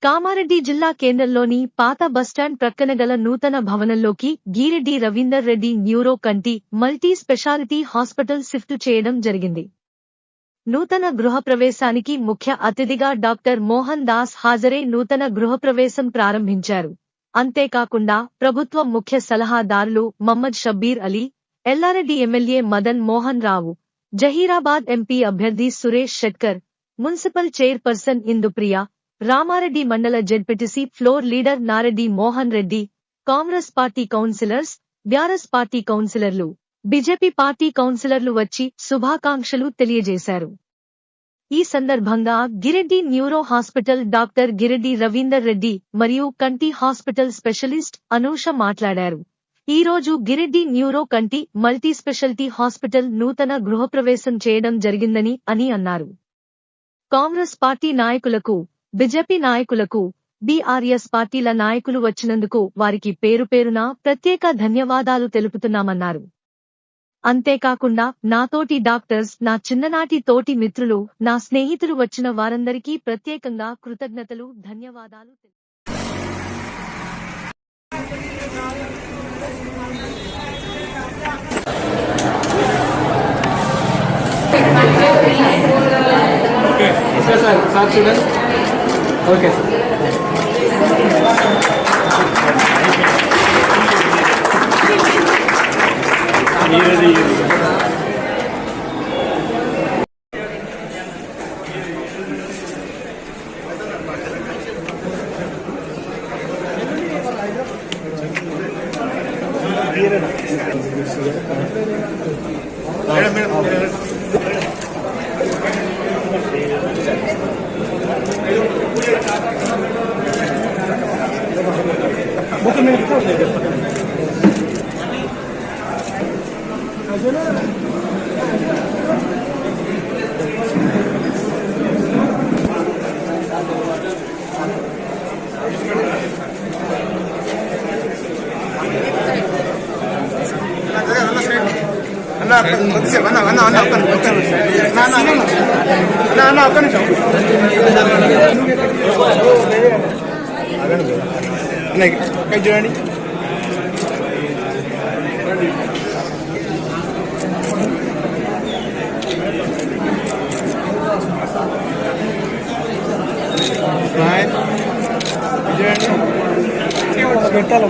కామారెడ్డి జిల్లా కేంద్రంలోని పాత బస్టాండ్ ప్రక్కన గల నూతన భవనంలోకి గిరెడ్డి రవీందర్ రెడ్డి న్యూరో కంటి మల్టీ స్పెషాలిటీ హాస్పిటల్ షిఫ్ట్ చేయడం జరిగింది. నూతన గృహప్రవేశానికి ముఖ్య అతిథిగా డాక్టర్ మోహన్ దాస్ హాజరై నూతన గృహప్రవేశం ప్రారంభించారు. అంతేకాకుండా ప్రభుత్వ ముఖ్య సలహాదారులు మహ్మద్ షబ్బీర్ అలీ, ఎల్లారెడ్డి ఎమ్మెల్యే మదన్ మోహన్ రావు, జహీరాబాద్ ఎంపీ అభ్యర్థి సురేష్ షెట్కర్, మున్సిపల్ చైర్పర్సన్ ఇందుప్రియ, రామారెడ్డి మండల ZPTC floor leader Nareddy Mohan Reddy, Congress party councillors, BRS party కౌన్సిలర్లు, బీజేపీ పార్టీ కౌన్సిలర్లు వచ్చి శుభాకాంక్షలు తెలియజేశారు. ఈ సందర్భంగా Gireddy neuro hospital doctor Gireddy Ravinder Reddy మరియు కంటి హాస్పిటల్ స్పెషలిస్ట్ అనూష మాట్లాడారు. ఈ రోజు గిరెడ్డి న్యూరో కంటి మల్టీ స్పెషాలిటీ హాస్పిటల్ నూతన గృహప్రవేశం చేయడం జరిగిందని అన్నారు. కాంగ్రెస్ పార్టీ నాయకులకు, బీజేపీ నాయకులకు, బీఆర్ఎస్ పార్టీల నాయకులు వచ్చినందుకు వారికి పేరుపేరున ప్రత్యేక ధన్యవాదాలు తెలుపుతున్నామన్నారు. అంతేకాకుండా నాతోటి డాక్టర్స్, నా చిన్ననాటి తోటి మిత్రులు, నా స్నేహితులు వచ్చిన వారందరికీ ప్రత్యేకంగా కృతజ్ఞతలు, ధన్యవాదాలు. Okay sir. చూడండి. పెట్టాలి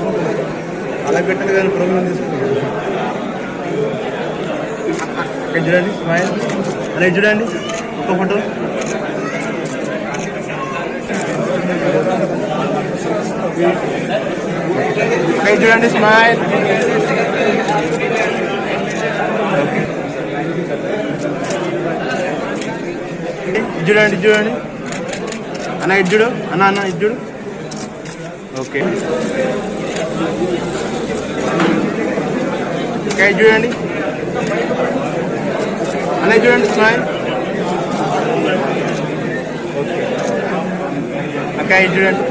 అలా పెట్టాలి కానీ ప్రోగ్రామ్ తీసుకుంటాం. చూడండి స్మైల్ అలా చూడండి ఒక ఫోటో. చూడండి స్మైల్. చూడండి చూడండి అన్న ఇడ్జుడు అన్న ఇడ్జుడు. ఓకే చూడండి అన్న చూడండి స్మైల్. అక్క చూడండి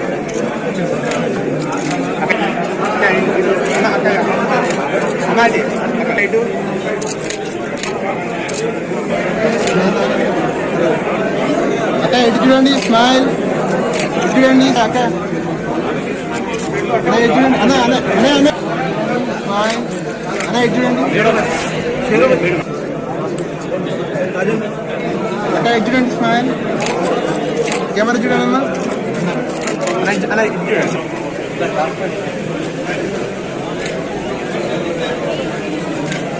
అన్నది అక్కడ ఇటు అక్క ఇటు చూడండి స్మైల్. ఇటు చూడండి అక్క ఇటు చూడండి అన్న అన్న అన్న అన్న స్మైల్. అన్న ఇటు చూడండి అక్క ఇటు చూడండి స్మైల్. కెమెరా చూడండి అన్న అన్న ఇటు చూడండి.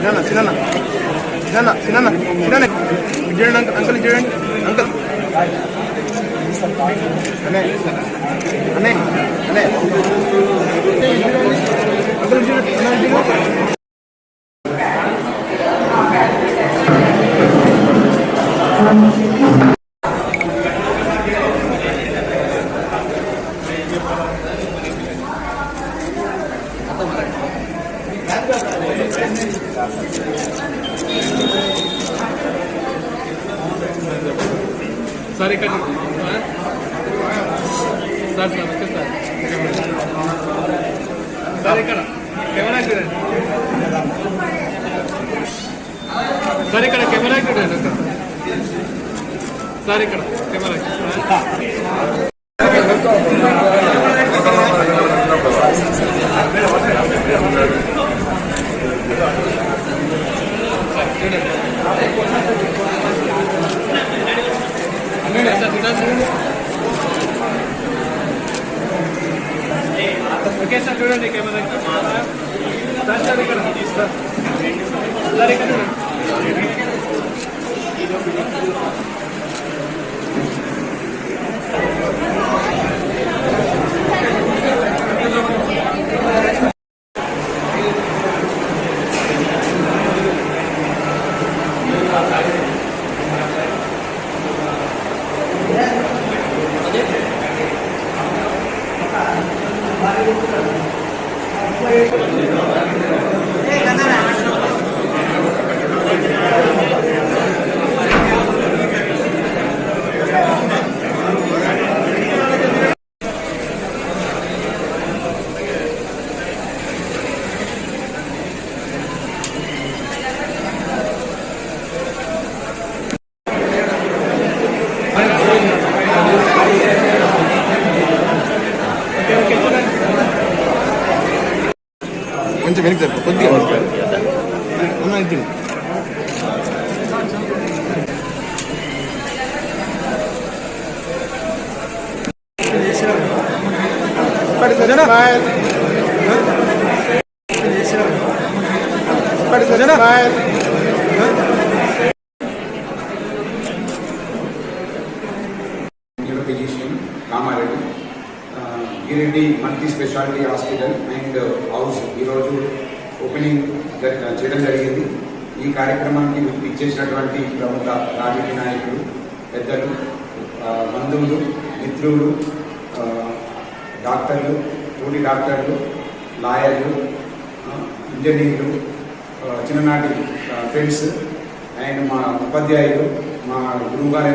చిన్న చిన్న చిన్న చిన్న చిన్న చూడండి అంకుల్ చూడండి అంకుల్ అనే అనే అనే అంకుల్ చూడండి. సార్ ఇక్కడ సార్ నమస్తే సార్. సార్ ఇక్కడ కెమెరా చూడండి సార్. ఇక్కడ కెమెరా చూడండి సార్. ఇక్కడ కెమెరా ఓకే సార్ చూడండి కెమెరా సార్ సార్ ఇక్కడ సార్ ఇక్కడ కొంచెం వెనక్కి జరుపు కొద్దిగా అన్న ఇది physician, Kamareddy, Gireddy multi speciality hospital and house ఈరోజు ఓపెనింగ్ చేయడం జరిగింది. ఈ కార్యక్రమానికి ఇచ్చేసినటువంటి ప్రముఖ రాజకీయ నాయకులు, పెద్దలు, బంధువులు, మిత్రులు, డాక్టర్లు, తోటి డాక్టర్లు, లాయర్లు, ఇంజనీర్లు, చిన్ననాటి ఫ్రెండ్స్ అండ్ మా ఉపాధ్యాయులు, మా గురువు గారైన